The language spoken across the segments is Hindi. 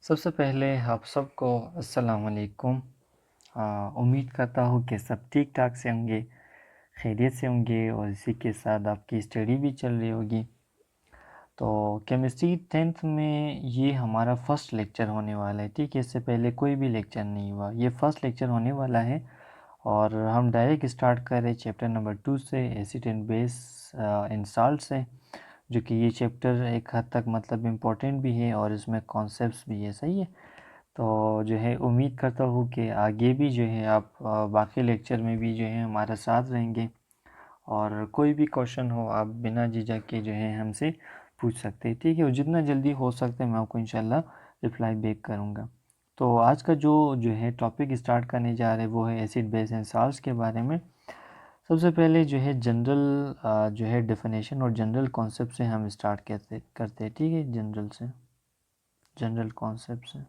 सबसे पहले आप सबको अस्सलाम वालेकुम। उम्मीद करता हूँ कि सब ठीक ठाक से होंगे, खैरियत से होंगे और इसी के साथ आपकी स्टडी भी चल रही होगी। तो केमिस्ट्री 10th में ये हमारा फर्स्ट लेक्चर होने वाला है, ठीक है। इससे पहले कोई भी लेक्चर नहीं हुआ, ये फर्स्ट लेक्चर होने वाला है और हम डायरेक्ट स्टार्ट कर रहे हैं चैप्टर नंबर 2 से, acid and base in salt से, जो कि ये चैप्टर एक हद तक मतलब इम्पोर्टेंट भी है और इसमें कॉन्सेप्ट्स भी है, सही है। तो जो है उम्मीद करता हूँ कि आगे भी जो है आप बाकी लेक्चर में भी जो है हमारा साथ रहेंगे और कोई भी क्वेश्चन हो आप बिना झिझक के जो है हमसे पूछ सकते हैं, ठीक है। और जितना जल्दी हो सकता है मैं आपको इंशाल्लाह रिप्लाई बैक करूँगा। तो आज का जो है टॉपिक स्टार्ट करने जा रहे हैं वो है एसिड बेस एंड साल्ट्स के बारे में। सबसे पहले जो है जनरल जो है डेफिनेशन और जनरल कॉन्सेप्ट से हम स्टार्ट करते हैं, ठीक है। जनरल कॉन्सेप्ट से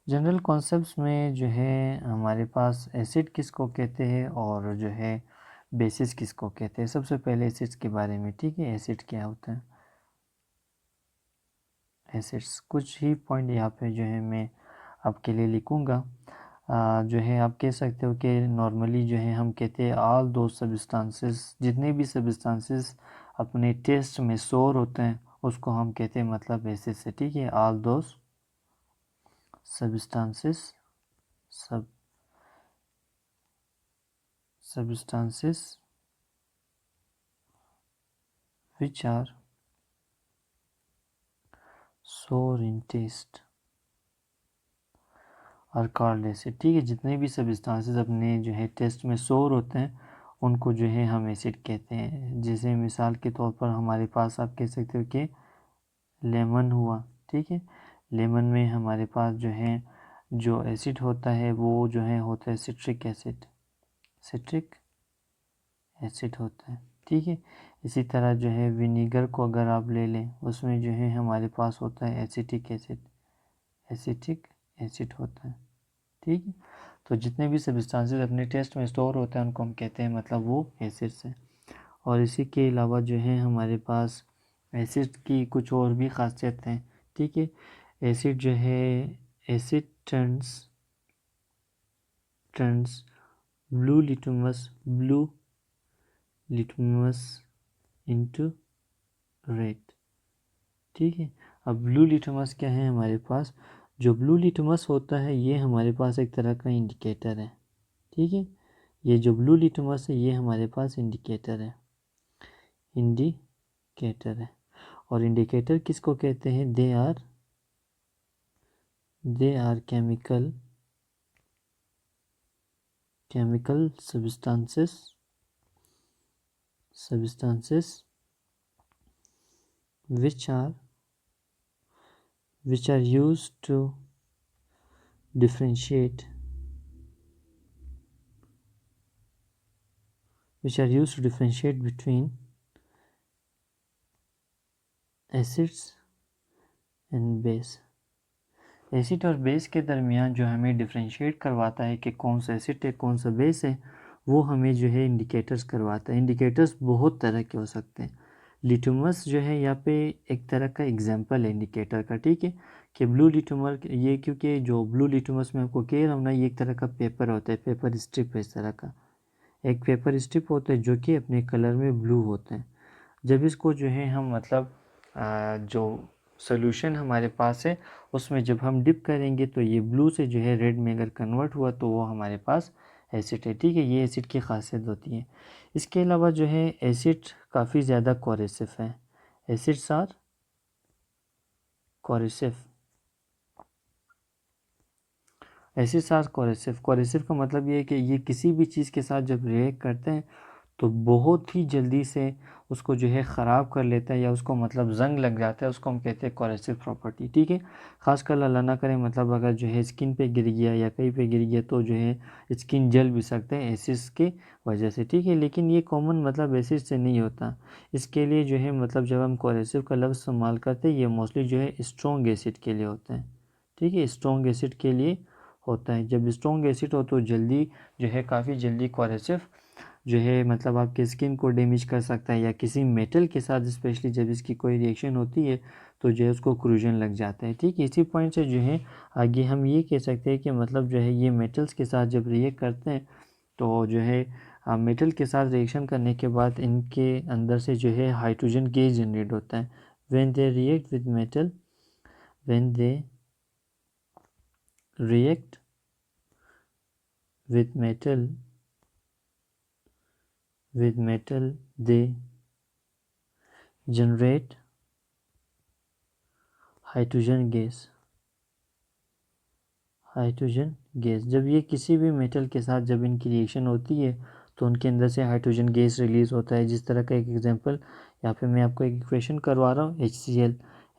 जनरल कॉन्सेप्ट्स में जो है हमारे पास एसिड किसको कहते हैं और जो है बेसिस किसको कहते हैं। सबसे पहले एसिड्स के बारे में, ठीक है। एसिड क्या होता है, एसिड्स कुछ ही पॉइंट यहाँ पे जो है मैं आपके लिए लिखूँगा। जो है आप कह सकते हो कि नॉर्मली जो है हम कहते हैं ऑल दो सब्सटेंसेस, जितने भी सब्सटेंसेस अपने टेस्ट में शोर होते हैं उसको हम कहते हैं मतलब एसिड से, ठीक है। ऑल दो substances substances which are sour in taste are called acid, ठीक है। जितने भी सब्सटेंसेस अपने जो है टेस्ट में सोर होते हैं उनको जो है हम एसिड कहते हैं। जैसे मिसाल के तौर पर हमारे पास आप कह सकते हो कि लेमन हुआ, ठीक है। लेमन में हमारे पास जो है जो एसिड होता है वो जो है होता है सिट्रिक एसिड, सिट्रिक एसिड होता है, ठीक है। इसी तरह जो है विनीगर को अगर आप ले लें उसमें जो है हमारे पास होता है एसिटिक एसिड, एसिटिक एसिड होता है, ठीक है। तो जितने भी सब्सटेंसेस अपने टेस्ट में स्टोर होते हैं उनको हम कहते हैं मतलब वो एसिड्स हैं। और इसी के अलावा जो है हमारे पास एसिड की कुछ और भी खासियत हैं, ठीक है। एसिड जो है asset turns blue litmus into red, ठीक है। अब ब्लू लिटमस क्या है हमारे पास, जो ब्लू लिटमस होता है ये हमारे पास एक तरह का इंडिकेटर है, ठीक है। ये जो ब्लू लिटमस है ये हमारे पास इंडिकेटर है, इंडिकेटर है। और इंडिकेटर किसको कहते हैं, they are chemical substances which are used to differentiate between acids and base। Acid और बेस के दरमियान जो हमें डिफ्रेंशिएट करवाता है कि कौन सा एसिड है कौन सा बेस है, वो हमें जो है इंडिकेटर्स करवाता है। इंडिकेटर्स बहुत तरह के हो सकते हैं। लिटमस जो है यहाँ पे एक तरह का एग्जांपल है इंडिकेटर का, ठीक है। कि ब्लू लिटमस ये, क्योंकि जो ब्लू लिटमस में आपको कह रहा हूँ ना, ये एक तरह का पेपर होता है, पेपर स्ट्रिप है। इस तरह का एक पेपर स्ट्रिप होता है जो कि अपने कलर में ब्लू होते हैं। जब इसको जो है हम मतलब जो सोल्यूशन हमारे पास है उसमें जब हम डिप करेंगे तो ये ब्लू से जो है रेड में अगर कन्वर्ट हुआ तो वो हमारे पास एसिड है, ठीक है। ये एसिड की खासियत होती है। इसके अलावा जो है एसिड काफ़ी ज़्यादा कोरेसिव है, acids are corrosive. Acids are corrosive, corrosive का मतलब ये है कि ये किसी भी चीज़ के साथ जब रिएक्ट करते हैं तो बहुत ही जल्दी से उसको जो है ख़राब कर लेता है या उसको मतलब जंग लग जाता है, उसको हम कहते हैं कोरेसिव प्रॉपर्टी, ठीक है। ख़ासकर अल्लाह ना करे मतलब अगर जो है स्किन पे गिर गया या कहीं पे गिर गया तो जो है स्किन जल भी सकते हैं एसिड्स के वजह से, ठीक है। लेकिन ये कॉमन मतलब एसिड से नहीं होता। इसके लिए जो है मतलब जब हम कोरेसिव का लफ्ज़ इस्तेमाल करते हैं ये मोस्टली जो है स्ट्रॉन्ग एसिड के लिए होता है, ठीक है। स्ट्रॉन्ग एसिड के लिए होता है। जब स्ट्रॉन्ग एसिड हो तो जल्दी जो है काफ़ी जल्दी कोरेसिव जो है मतलब आपकी स्किन को डैमेज कर सकता है या किसी मेटल के साथ, स्पेशली जब इसकी कोई रिएक्शन होती है तो जो है उसको क्रूजन लग जाता है। ठीक है, इसी पॉइंट से जो है आगे हम ये कह सकते हैं कि मतलब जो है ये मेटल्स के साथ जब रिएक्ट करते हैं तो जो है मेटल के साथ रिएक्शन करने के बाद इनके अंदर से जो है हाइड्रोजन गैस जनरेट होता है। When they react with metal, when they react with metal they generate hydrogen gas. Hydrogen gas जब ये किसी भी मेटल के साथ जब इनकी रिएक्शन होती है तो उनके अंदर से हाइड्रोजन गैस रिलीज होता है। जिस तरह का एक एग्जांपल यहाँ पे मैं आपको एक इक्वेशन करवा रहा हूँ,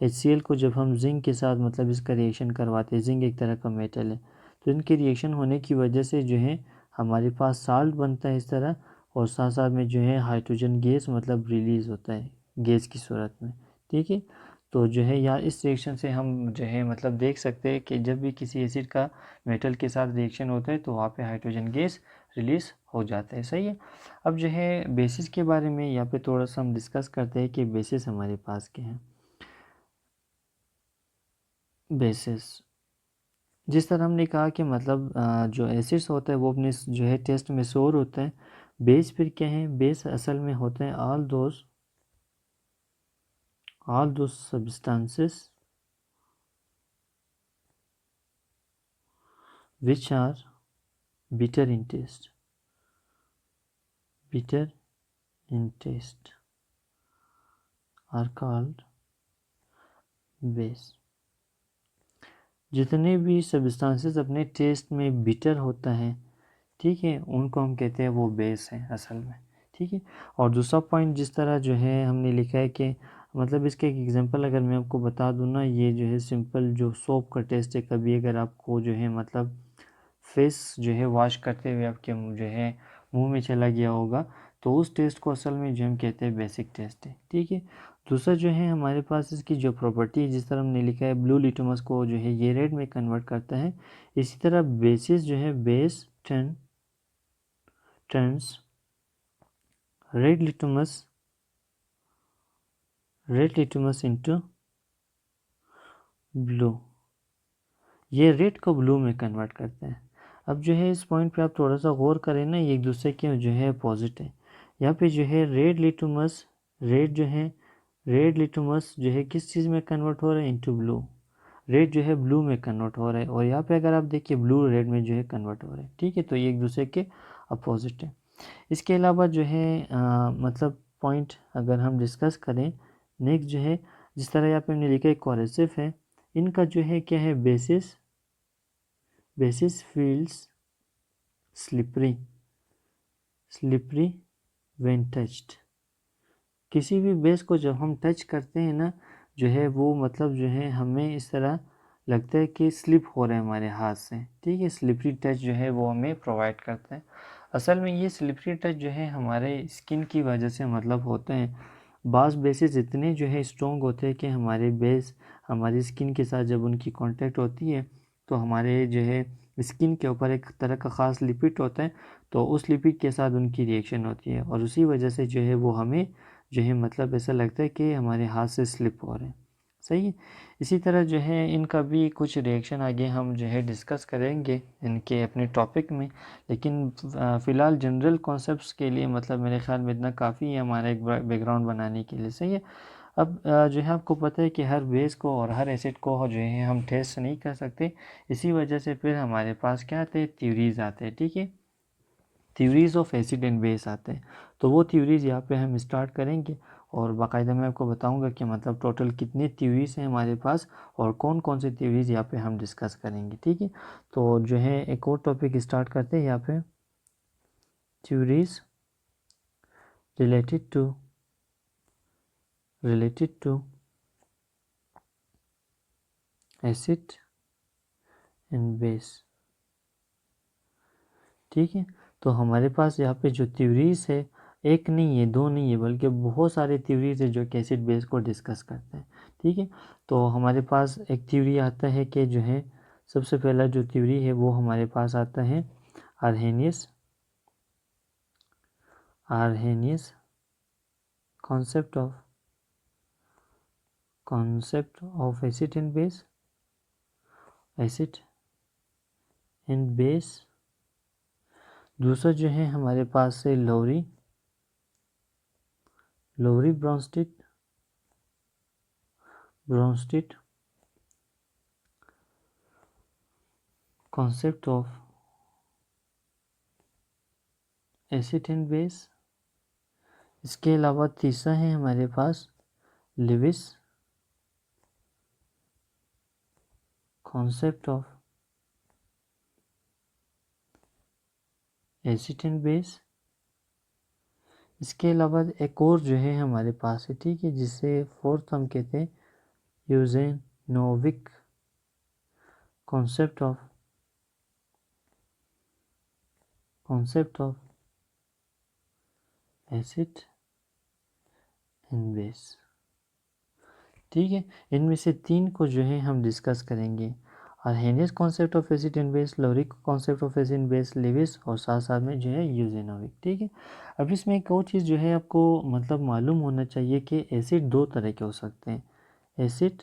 HCl को जब हम जिंक के साथ मतलब इसका रिएक्शन करवाते हैं, जिंक एक तरह का मेटल है, तो इनके रिएक्शन होने की वजह से जो है हमारे पास साल्ट बनता है इस तरह, और साथ साथ में जो है हाइड्रोजन गैस मतलब रिलीज होता है गैस की सूरत में। ठीक है, तो जो है यार इस रिएक्शन से हम जो है मतलब देख सकते हैं कि जब भी किसी एसिड का मेटल के साथ रिएक्शन होता है तो वहाँ पे हाइड्रोजन गैस रिलीज हो जाता है। सही है, अब जो है बेसिस के बारे में यहाँ पे थोड़ा सा हम डिस्कस करते हैं कि बेसिस हमारे पास क्या है। बेसिस जिस तरह हमने कहा कि मतलब जो एसिड्स होता है वो अपने जो है टेस्ट में शोर होता है। बेस फिर क्या है, बेस असल में होते हैं all those substances which are bitter in taste, bitter in taste are called base। जितने भी सब्सटेंसेस अपने टेस्ट में बिटर होता है, ठीक है, उनको हम कहते हैं वो बेस है असल में। ठीक है, और दूसरा पॉइंट जिस तरह जो है हमने लिखा है कि मतलब इसका एक एग्जांपल अगर मैं आपको बता दूं ना, ये जो है सिंपल जो सोप का टेस्ट है, कभी अगर आपको जो है मतलब फेस जो है वॉश करते हुए आपके जो है मुंह में चला गया होगा, तो उस टेस्ट को असल में जो हम कहते हैं बेसिक टेस्ट है। ठीक है, दूसरा जो है हमारे पास इसकी जो प्रॉपर्टी है, जिस तरह हमने लिखा है ब्लू लिटमस को जो है ये रेड में कन्वर्ट करता है, इसी तरह बेसिस जो है base turns red litmus into blue, ये रेड को ब्लू में कन्वर्ट करते हैं। अब जो है इस पॉइंट पे आप थोड़ा सा गौर करें ना, ये एक दूसरे के जो है अपोजिट है। यहाँ पे जो है रेड लिटमस जो है किस चीज़ में कन्वर्ट हो रहा है, इनटू ब्लू। रेड जो है ब्लू में कन्वर्ट हो रहा है, और यहाँ पे अगर आप देखिए ब्लू रेड में जो है कन्वर्ट हो रहा है। ठीक है, तो ये एक दूसरे के अपोजिट है। इसके अलावा जो है मतलब पॉइंट अगर हम डिस्कस करें नेक्स्ट जो है, जिस तरह यहाँ पे हमने लिखा है कोरेसिव है, इनका जो है क्या है, basis feels slippery when touched. किसी भी बेस को जब हम टच करते हैं ना, जो है वो मतलब जो है हमें इस तरह लगता है कि स्लिप हो रहा है हमारे हाथ से। ठीक है, स्लिपरी टच जो है वो हमें प्रोवाइड करता है। असल में ये स्लिपरी टच जो है हमारे स्किन की वजह से मतलब होते हैं। बास बेसिस इतने जो है स्ट्रॉन्ग होते हैं कि हमारे बेस हमारी स्किन के साथ जब उनकी कांटेक्ट होती है तो हमारे जो है स्किन के ऊपर एक तरह का ख़ास लिपिड होता है, तो उस लिपिड के साथ उनकी रिएक्शन होती है, और उसी वजह से जो है वो हमें जो है मतलब ऐसा लगता है कि हमारे हाथ से स्लिप हो रहे हैं। सही है, इसी तरह जो है इनका भी कुछ रिएक्शन आगे हम जो है डिस्कस करेंगे इनके अपने टॉपिक में, लेकिन फ़िलहाल जनरल कॉन्सेप्ट्स के लिए मतलब मेरे ख्याल में इतना काफ़ी है हमारा एक बैकग्राउंड बनाने के लिए। सही है, अब जो है आपको पता है कि हर बेस को और हर एसिड को जो है हम टेस्ट नहीं कर सकते, इसी वजह से फिर हमारे पास क्या आते हैं, थ्योरीज आते हैं। ठीक है, theories of acid and base आते हैं, तो वो थ्योरीज यहाँ पे हम स्टार्ट करेंगे, और बाकायदा मैं आपको बताऊंगा कि मतलब टोटल कितने थ्योरीज हैं हमारे पास और कौन कौन से थ्योरीज यहाँ पे हम डिस्कस करेंगे। ठीक है, तो जो है एक और टॉपिक स्टार्ट करते हैं यहाँ पे, theories related to acid and base. ठीक है, तो हमारे पास यहाँ पे जो थ्योरीज है एक नहीं है, दो नहीं है, बल्कि बहुत सारे थ्योरीज है जो कि एसिड बेस को डिस्कस करते हैं। ठीक है, तो हमारे पास एक थ्योरी आता है कि जो है सबसे पहला जो थ्योरी है वो हमारे पास आता है Arrhenius concept concept of acid and base, acid and base. दूसरा जो है हमारे पास है Lowry Bronsted concept of acid and base. इसके अलावा तीसरा है हमारे पास Lewis concept of acid and base. इसके अलावा एक और जो है हमारे पास है, ठीक है, जिसे फोर्थ हम कहते हैं Usanovich concept of acid and base. ठीक है, इनमें से 3 को जो है हम डिस्कस करेंगे। Arrhenius concept of acid and base, Lorik concept of acid and base, Lewis, और साथ साथ में जो है यूजेनोविक। ठीक है, अब इसमें एक और चीज़ जो है आपको मतलब मालूम होना चाहिए कि एसिड 2 तरह के हो सकते हैं। एसिड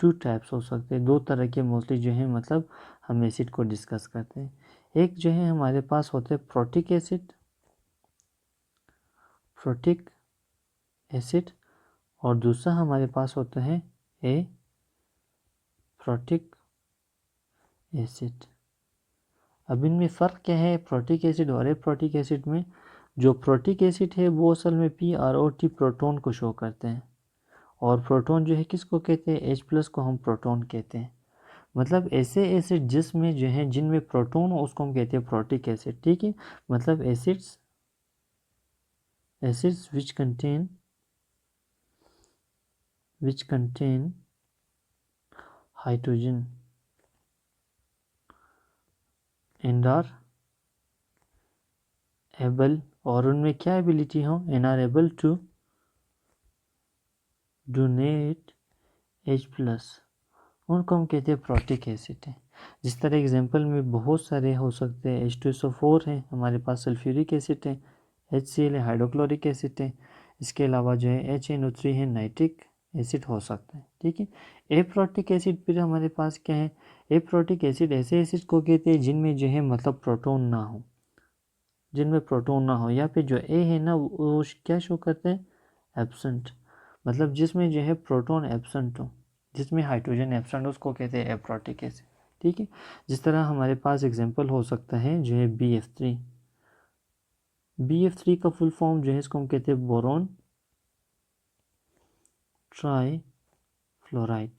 2 टाइप्स हो सकते हैं, 2 तरह के मोस्टली जो है मतलब हम एसिड को डिस्कस करते हैं। एक जो है हमारे पास होते हैं प्रोटिक एसिड, और दूसरा हमारे पास होता है प्रोटिक एसिड। अब इनमें फ़र्क क्या है प्रोटिक एसिड और प्रोटिक एसिड में? जो प्रोटिक एसिड है वो असल में PROT प्रोटॉन को शो करते हैं, और प्रोटॉन जो है किसको कहते हैं? H+ को हम प्रोटॉन कहते हैं। मतलब ऐसे एसिड जिसमें जो है जिनमें प्रोटॉन हो उसको हम कहते हैं प्रोटिक एसिड। ठीक है, मतलब acids which contain hydrogen and are able, और उनमें क्या एबिलिटी हो, and are able to donate H+, उनको हम कहते हैं प्रोटिक एसिड है। जिस तरह एग्जांपल में बहुत सारे हो सकते हैं, H2SO4 है, हमारे पास सल्फ्यूरिक एसिड है, HCl है, हाइड्रोक्लोरिक एसिड है, इसके अलावा जो है HNO3 है, नाइट्रिक एसिड हो सकता है। ठीक है, एप्रोटिक एसिड फिर हमारे पास क्या है? एप्रोटिक एसिड ऐसे एसिड को कहते हैं जिनमें जो है मतलब प्रोटॉन ना हो, या फिर जो ए है ना वो क्या शो करते हैं? एब्सेंट। मतलब जिसमें जो है प्रोटॉन एब्सेंट हो, जिसमें हाइड्रोजन एब्सेंट हो, उसको कहते हैं एप्रोटिक एसिड। ठीक है, जिस तरह हमारे पास एग्जांपल हो सकता है जो है BF3 का फुल फॉर्म जो है इसको हम कहते हैं बोरोन ट्राईफ्लोराइड।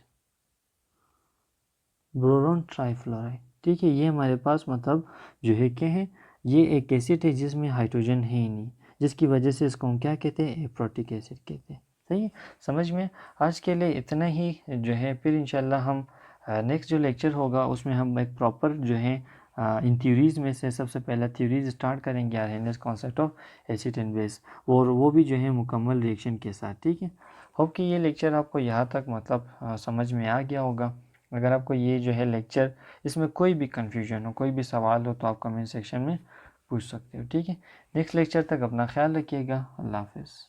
ठीक है, ये हमारे पास मतलब जो है क्या है, ये एक एसिड है जिसमें हाइड्रोजन है ही नहीं, जिसकी वजह से इसको हम क्या कहते हैं? एप्रोटिक एसिड कहते हैं। सही है, समझ में? आज के लिए इतना ही जो है, फिर इंशाल्लाह हम नेक्स्ट जो लेक्चर होगा उसमें हम एक प्रॉपर जो है इन थ्योरीज़ में से सबसे पहला थ्योरीज स्टार्ट करेंगे Arrhenius concept of acid and base, और वो भी जो है मुकम्मल रिएक्शन के साथ। ठीक है, होप कि ये लेक्चर आपको यहाँ तक मतलब समझ में आ गया होगा। अगर आपको ये जो है लेक्चर इसमें कोई भी कन्फ्यूजन हो, कोई भी सवाल हो, तो आप कमेंट सेक्शन में पूछ सकते हो। ठीक है, नेक्स्ट लेक्चर तक अपना ख्याल रखिएगा। अल्लाह हाफ़िज़।